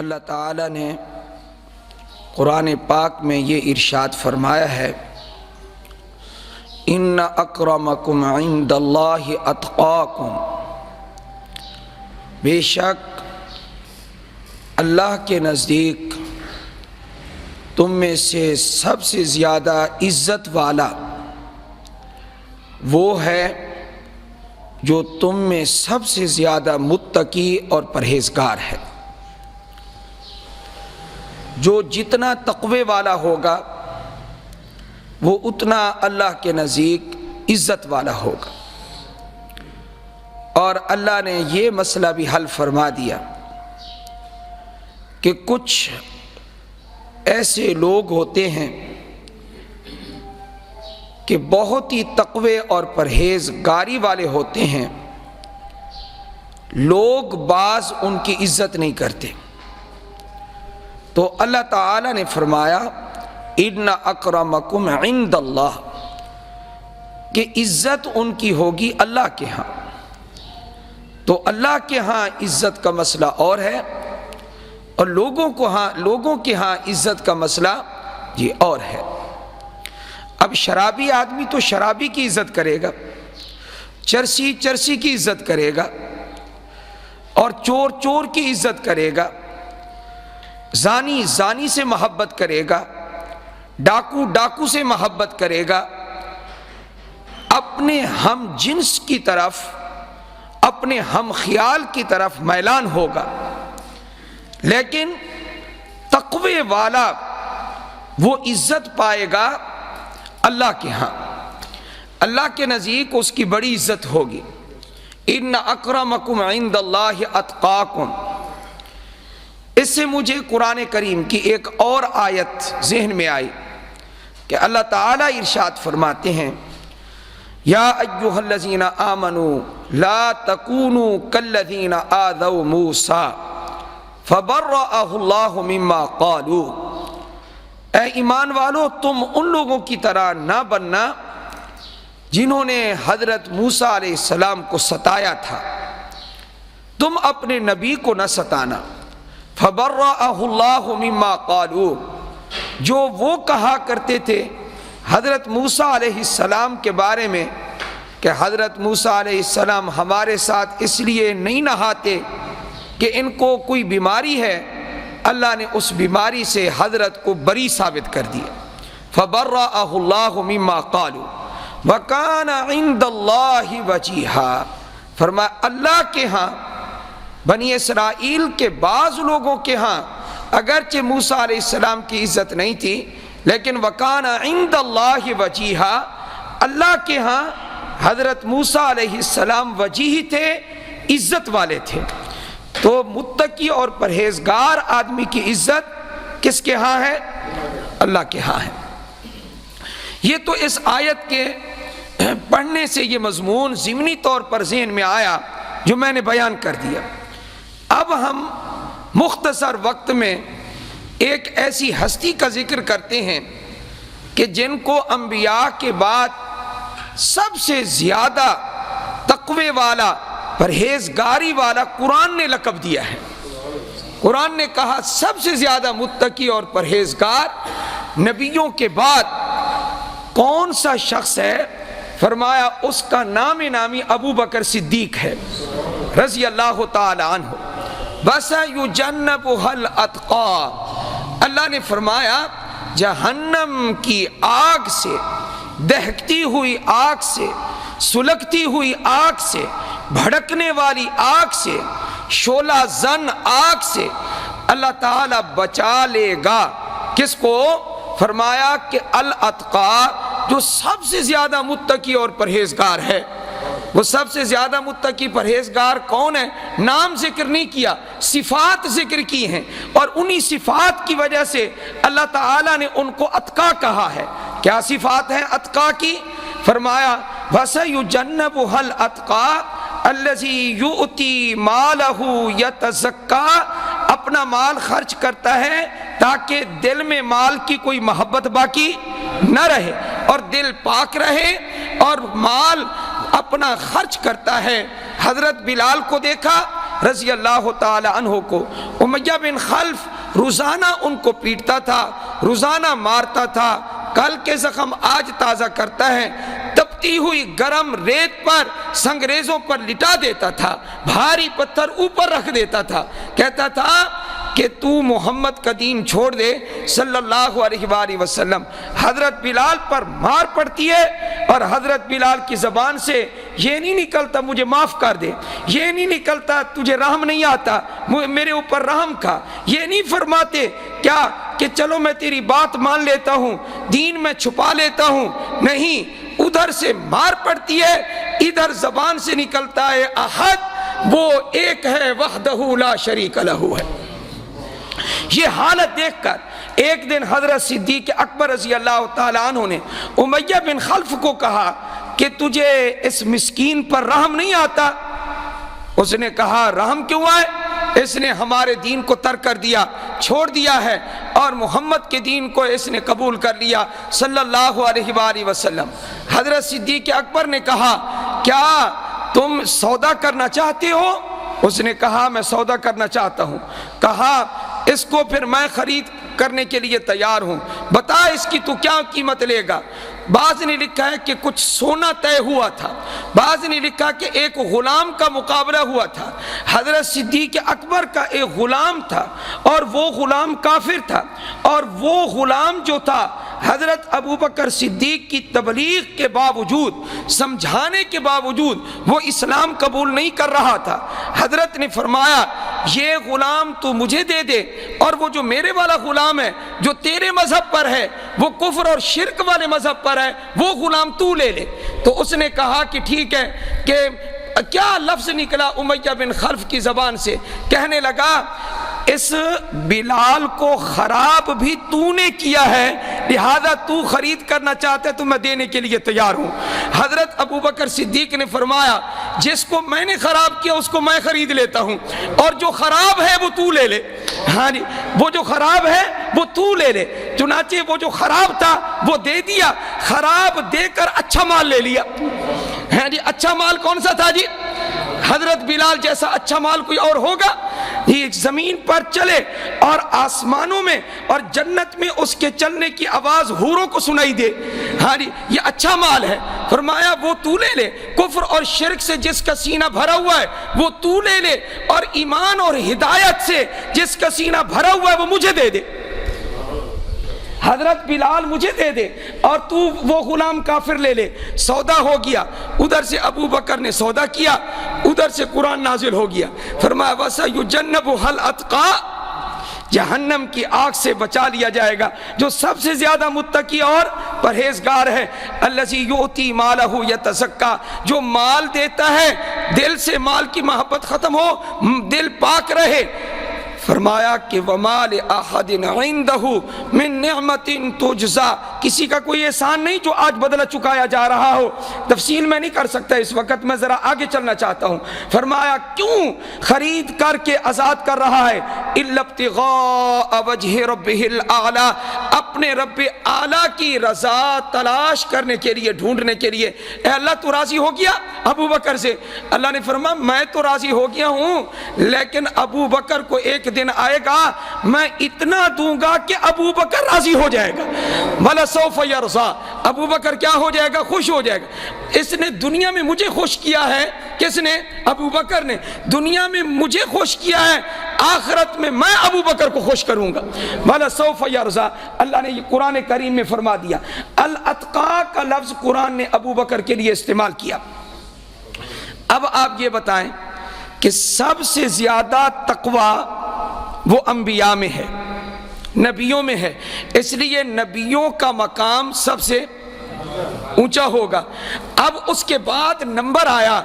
اللہ تعالیٰ نے قرآن پاک میں یہ ارشاد فرمایا ہے، ان اکرمکم عند اللہ اتقاکم، بے شک اللہ کے نزدیک تم میں سے سب سے زیادہ عزت والا وہ ہے جو تم میں سب سے زیادہ متقی اور پرہیزگار ہے۔ جو جتنا تقوی والا ہوگا وہ اتنا اللہ کے نزدیک عزت والا ہوگا۔ اور اللہ نے یہ مسئلہ بھی حل فرما دیا کہ کچھ ایسے لوگ ہوتے ہیں کہ بہت ہی تقوی اور پرہیزگاری والے ہوتے ہیں، لوگ بعض ان کی عزت نہیں کرتے، تو اللہ تعالی نے فرمایا ان اکرمکم عند اللہ، کہ عزت ان کی ہوگی اللہ کے ہاں۔ تو اللہ کے ہاں عزت کا مسئلہ اور ہے، اور لوگوں کے ہاں عزت کا مسئلہ یہ اور ہے۔ اب شرابی آدمی تو شرابی کی عزت کرے گا، چرسی کی عزت کرے گا، اور چور کی عزت کرے گا، زانی سے محبت کرے گا، ڈاکو سے محبت کرے گا، اپنے ہم جنس کی طرف، اپنے ہم خیال کی طرف میلان ہوگا۔ لیکن تقوی والا وہ عزت پائے گا اللہ کے ہاں، اللہ کے نزدیک اس کی بڑی عزت ہوگی۔ ان اکرمکم عند اللہ اتقاکم۔ اس سے مجھے قرآن کریم کی ایک اور آیت ذہن میں آئی کہ اللہ تعالی ارشاد فرماتے ہیں، یا ایھا الذین آمنوا لا تکونوا کالذین آذوا موسیٰ فبرأہ اللہ مما قالوا۔ اے ایمان والو، تم ان لوگوں کی طرح نہ بننا جنہوں نے حضرت موسیٰ علیہ السلام کو ستایا تھا، تم اپنے نبی کو نہ ستانا۔ فبرأہ اللہ مما قالوا، جو وہ کہا کرتے تھے حضرت موسیٰ علیہ السلام کے بارے میں کہ حضرت موسیٰ علیہ السلام ہمارے ساتھ اس لیے نہیں نہاتے کہ ان کو کوئی بیماری ہے، اللہ نے اس بیماری سے حضرت کو بری ثابت کر دیا۔ فبرأہ اللہ مما قالوا وکان عند اللہ وجیہا۔ فرمایا اللہ کے ہاں، بنی اسرائیل کے بعض لوگوں کے ہاں اگرچہ موسیٰ علیہ السلام کی عزت نہیں تھی، لیکن وکان عند اللہ وجیہا، اللہ کے ہاں حضرت موسیٰ علیہ السلام وجیہ تھے، عزت والے تھے۔ تو متقی اور پرہیزگار آدمی کی عزت کس کے ہاں ہے؟ اللہ کے ہاں ہے۔ یہ تو اس آیت کے پڑھنے سے یہ مضمون ضمنی طور پر ذہن میں آیا جو میں نے بیان کر دیا۔ اب ہم مختصر وقت میں ایک ایسی ہستی کا ذکر کرتے ہیں کہ جن کو انبیاء کے بعد سب سے زیادہ تقوی والا، پرہیزگاری والا قرآن نے لقب دیا ہے۔ قرآن نے کہا سب سے زیادہ متقی اور پرہیزگار نبیوں کے بعد کون سا شخص ہے؟ فرمایا اس کا نام نامی ابو بکر صدیق ہے رضی اللہ تعالی عنہ۔ وَسَيُجَنَّبُهَا الْأَتْقَى، اللہ نے فرمایا جہنم کی آگ سے، دہکتی ہوئی آگ سے، سلگتی ہوئی آگ سے، بھڑکنے والی آگ سے، شعلہ زن آگ سے اللہ تعالی بچا لے گا۔ کس کو؟ فرمایا کہ الاتقا، جو سب سے زیادہ متقی اور پرہیزگار ہے۔ وہ سب سے زیادہ متقی پرہیزگار کون ہے؟ نام ذکر نہیں کیا، صفات ذکر کی ہیں، اور انہی صفات کی وجہ سے اللہ تعالیٰ نے ان کو اتقا کہا ہے۔ کیا صفات ہیں اتقا کی؟ فرمایا وَسَيُجَنَّبُهَا الْأَتْقَى الَّذِي يُؤْتِي مَالَهُ يَتَزَكَّى، اپنا مال خرچ کرتا ہے تاکہ دل میں مال کی کوئی محبت باقی نہ رہے اور دل پاک رہے، اور مال اپنا خرچ کرتا ہے۔ حضرت بلال کو دیکھا رضی اللہ تعالی عنہ کو امیہ بن خلف روزانہ ان کو پیٹتا تھا، روزانہ مارتا تھا، کل کے زخم آج تازہ کرتا ہے، تپتی ہوئی گرم ریت پر سنگریزوں پر لٹا دیتا تھا، بھاری پتھر اوپر رکھ دیتا تھا، کہتا تھا کہ تو محمد کا دین چھوڑ دے صلی اللہ علیہ وآلہ وسلم۔ حضرت بلال پر مار پڑتی ہے اور حضرت بلال کی زبان سے یہ نہیں نکلتا مجھے معاف کر دے، یہ نہیں نکلتا تجھے رحم نہیں آتا میرے اوپر رحم کا، یہ نہیں فرماتے کیا کہ چلو میں تیری بات مان لیتا ہوں، دین میں چھپا لیتا ہوں، نہیں، ادھر سے مار پڑتی ہے، ادھر زبان سے نکلتا ہے احد، وہ ایک ہے وحدہ لا شریک لہ ہے۔ یہ حالت دیکھ کر ایک دن حضرت صدیق اکبر رضی اللہ تعالیٰ عنہ نے امیہ بن خلف کو کہا کہ تجھے اس مسکین پر رحم نہیں آتا؟ اس نے کہا رحم کیوں آئے؟ اس نے ہمارے دین کو ترک کر دیا، چھوڑ دیا ہے، اور محمد کے دین کو اس نے قبول کر لیا صلی اللہ علیہ وآلہ وسلم۔ حضرت صدیق اکبر نے کہا کیا تم سودا کرنا چاہتے ہو؟ اس نے کہا میں سودا کرنا چاہتا ہوں۔ کہا اس کو پھر میں خرید کرنے کے لیے تیار ہوں، بتا اس کی تو کیا قیمت لے گا؟ بعض نے لکھا ہے کہ کچھ سونا طے ہوا تھا، بعض نے لکھا کہ ایک غلام کا مقابلہ ہوا تھا۔ حضرت صدیق اکبر کا ایک غلام تھا اور وہ غلام کافر تھا، اور وہ غلام جو تھا حضرت ابوبکر صدیق کی تبلیغ کے باوجود، سمجھانے کے باوجود وہ اسلام قبول نہیں کر رہا تھا۔ حضرت نے فرمایا یہ غلام تو مجھے دے دے، اور وہ جو میرے والا غلام ہے جو تیرے مذہب پر ہے، وہ کفر اور شرک والے مذہب پر ہے، وہ غلام تو لے لے۔ تو اس نے کہا کہ ٹھیک ہے، کہ کیا لفظ نکلا امیہ بن خلف کی زبان سے، کہنے لگا اس بلال کو خراب بھی تو نے کیا ہے، لہذا تو خرید کرنا چاہتا ہے تو میں دینے کے لیے تیار ہوں۔ حضرت ابوبکر صدیق نے فرمایا جس کو میں نے خراب کیا اس کو میں خرید لیتا ہوں، اور جو خراب ہے وہ تو لے لے۔ ہاں جی، وہ جو خراب ہے وہ تو لے لے۔ چنانچہ وہ جو خراب تھا وہ دے دیا، خراب دے کر اچھا مال لے لیا۔ ہاں جی، اچھا مال کون سا تھا جی؟ حضرت بلال جیسا اچھا مال کوئی اور ہوگا؟ یہ زمین پر چلے اور آسمانوں میں اور جنت میں اس کے چلنے کی آواز حوروں کو سنائی دے، ہاں جی، یہ اچھا مال ہے۔ فرمایا وہ تو لے لے، کفر اور شرک سے جس کا سینہ بھرا ہوا ہے وہ تو لے لے، اور ایمان اور ہدایت سے جس کا سینہ بھرا ہوا ہے وہ مجھے دے دے۔ حضرت بلال مجھے دے دے اور تو وہ غلام کافر لے لے۔ سودا ہو گیا، ادھر سے ابو بکر نے سودا کیا، ادھر سے قرآن نازل ہو گیا۔ فرمایا وَسَيُجَنَّبُهَا الْأَتْقَى، جہنم کی آگ سے بچا لیا جائے گا جو سب سے زیادہ متقی اور پرہیزگار ہے۔ الَّذِي يُؤْتِي مَالَهُ يَتَزَكَّى، جو مال دیتا ہے دل سے مال کی محبت ختم ہو، دل پاک رہے۔ فرمایا کہ وَمَا لِأَحَدٍ عِنْدَهُ مِن نِعْمَةٍ تُجْزَى، کسی کا کوئی احسان نہیں جو آج بدلہ چکایا جا رہا ہو۔ تفصیل میں نہیں کر سکتا اس وقت، میں ذرا آگے چلنا چاہتا ہوں۔ فرمایا کیوں خرید کر کے آزاد کر رہا ہے؟ إِلَّا ابْتِغَاءَ وَجْهِ رَبِّهِ الْأَعْلَى، اپنے رب اعلیٰ کی رضا تلاش کرنے کے لیے، ڈھونڈنے کے لیے۔ اے اللہ تو راضی ہو گیا ابو بکر سے؟ اللہ نے فرمایا میں تو راضی ہو گیا ہوں، لیکن ابو بکر کو ایک دن آئے گا میں اتنا دوں گا کہ ابو بکر راضی ہو جائے گا۔ وَلَسَوْفَ يَرْضَىٰ، ابو بکر کیا ہو جائے گا؟ خوش ہو جائے گا۔ اس نے دنیا میں مجھے خوش کیا ہے، کس نے؟ ابو بکر نے دنیا میں مجھے خوش کیا ہے، آخرت میں میں ابو بکر کو خوش کروں گا۔ وَلَسَوْفَ يَرْضَىٰ، اللہ نے یہ قرآن کریم میں فرما دیا۔ الاتقا کا لفظ قرآن نے ابو بکر کے لیے استعمال کیا۔ اب آپ یہ بتائیں کہ سب سے زیادہ تقوی وہ انبیاء میں ہے، نبیوں میں ہے، اس لیے نبیوں کا مقام سب سے اونچا ہوگا۔ اب اس کے بعد نمبر آیا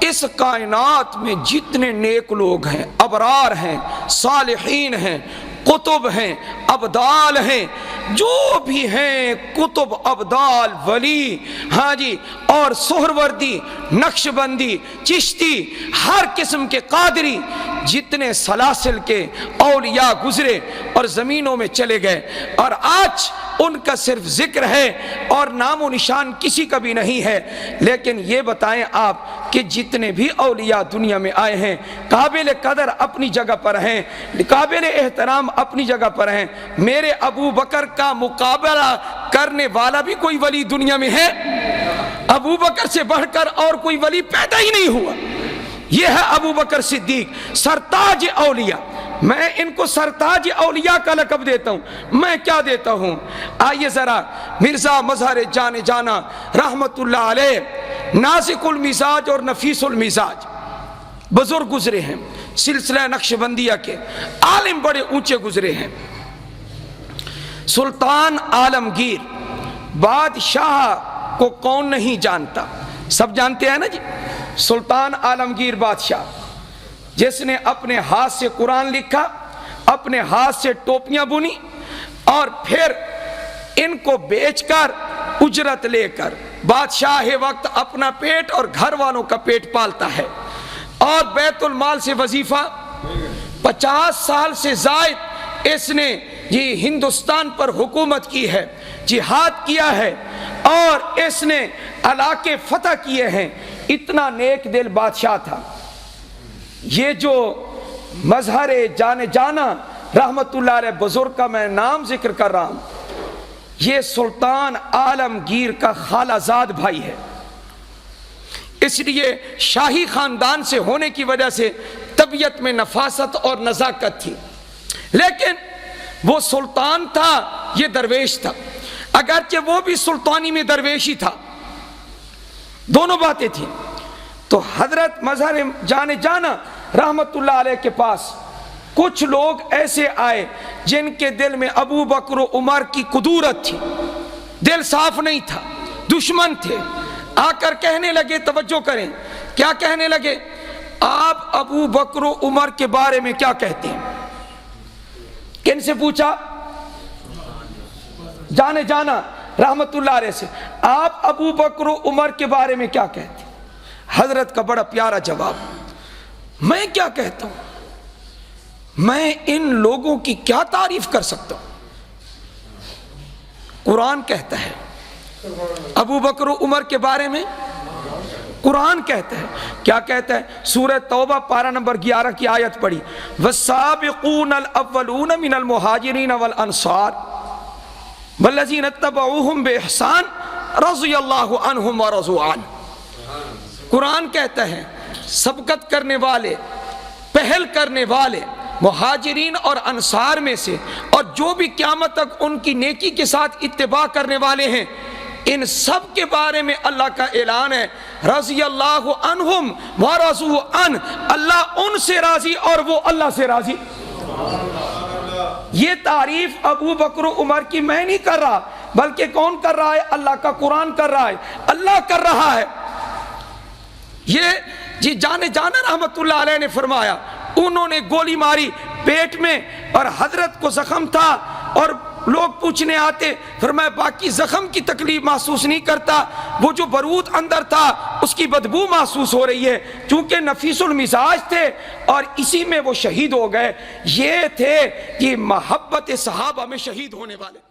اس کائنات میں جتنے نیک لوگ ہیں، ابرار ہیں، صالحین ہیں، قطب ہیں، ابدال ہیں، جو بھی ہیں قطب، ابدال، ولی، ہاں جی، اور سہروردی، نقش بندی، چشتی، ہر قسم کے قادری، جتنے سلاسل کے اولیاء گزرے اور زمینوں میں چلے گئے، اور آج ان کا صرف ذکر ہے اور نام و نشان کسی کا بھی نہیں ہے۔ لیکن یہ بتائیں آپ کہ جتنے بھی اولیاء دنیا میں آئے ہیں قابل قدر اپنی جگہ پر ہیں، قابل احترام اپنی جگہ پر ہیں، میرے ابو بکر کا مقابلہ کرنے والا بھی کوئی ولی دنیا میں ہے؟ ابو بکر سے بڑھ کر اور کوئی ولی پیدا ہی نہیں ہوا۔ یہ ہے ابو بکر صدیق، سرتاج اولیاء۔ میں ان کو سرتاج اولیاء کا لقب دیتا ہوں۔ میں کیا دیتا ہوں؟ آئیے ذرا مرزا مظہر جان جانا رحمت اللہ علیہ، نازک المزاج اور نفیس المزاج بزرگ گزرے ہیں، سلسلہ نقشبندیہ کے عالم بڑے اونچے گزرے ہیں۔ سلطان عالمگیر، بادشاہ کو کون نہیں جانتا؟ سب جانتے ہیں نا جی۔ سلطان عالمگیر بادشاہ جس نے اپنے ہاتھ سے قرآن لکھا، اپنے ہاتھ سے ٹوپیاں بنی اور پھر ان کو بیچ کر اجرت لے کر بادشاہ وقت اپنا پیٹ اور گھر والوں کا پیٹ پالتا ہے، اور بیت المال سے وظیفہ 50 سال سے زائد اس نے یہ ہندوستان پر حکومت کی ہے، جہاد کیا ہے اور اس نے علاقے فتح کیے ہیں۔ اتنا نیک دل بادشاہ تھا۔ یہ جو مظہر جان جانا رحمت اللہ علیہ بزرگ کا میں نام ذکر کر رہا ہوں، یہ سلطان عالمگیر کا خالہ زاد بھائی ہے۔ اس لیے شاہی خاندان سے ہونے کی وجہ سے طبیعت میں نفاست اور نزاکت تھی، لیکن وہ سلطان تھا، یہ درویش تھا، اگرچہ وہ بھی سلطانی میں درویشی تھا، دونوں باتیں تھیں۔ تو حضرت مظہر جان جانا رحمت اللہ علیہ کے پاس کچھ لوگ ایسے آئے جن کے دل میں ابو بکر و عمر کی قدورت تھی، دل صاف نہیں تھا، دشمن تھے۔ آ کر کہنے لگے، توجہ کریں، کیا کہنے لگے؟ آپ ابو بکر و عمر کے بارے میں کیا کہتے ہیں؟ کن سے پوچھا؟ جانے جانا رحمت اللہ علیہ سے، آپ ابو بکر و عمر کے بارے میں کیا کہتے ہیں؟ حضرت کا بڑا پیارا جواب، میں کیا کہتا ہوں؟ میں ان لوگوں کی کیا تعریف کر سکتا ہوں؟ قرآن کہتا ہے ابو بکر و عمر کے بارے میں، قرآن کہتا ہے، کیا کہتا ہے؟ سورہ توبہ پارہ نمبر 11 کی آیت پڑھی، والسابقون الاولون من المہاجرین والانصار والذین اتبعوہم باحسان رضی اللہ عنہم ورضوا عنہ۔ قرآن کہتا ہے سبقت کرنے والے، پہل کرنے والے مہاجرین اور انصار میں سے، اور جو بھی قیامت تک ان کی نیکی کے ساتھ اتباع کرنے والے ہیں، ان سب کے بارے میں اللہ کا اعلان ہے، رضی اللہ عنہم ورضوا عنہ، اللہ ان سے راضی اور وہ اللہ سے راضی۔ یہ تعریف ابو بکر و عمر کی میں نہیں کر رہا، بلکہ کون کر رہا ہے؟ اللہ کا قرآن کر رہا ہے، اللہ کر رہا ہے۔ یہ جی جانے جانا رحمت اللہ علیہ نے فرمایا، انہوں نے گولی ماری پیٹ میں اور حضرت کو زخم تھا، اور لوگ پوچھنے آتے، فرمایا باقی زخم کی تکلیف محسوس نہیں کرتا، وہ جو برود اندر تھا اس کی بدبو محسوس ہو رہی ہے، چونکہ نفیس المزاج تھے اور اسی میں وہ شہید ہو گئے۔ یہ تھے کہ محبت صحابہ میں شہید ہونے والے۔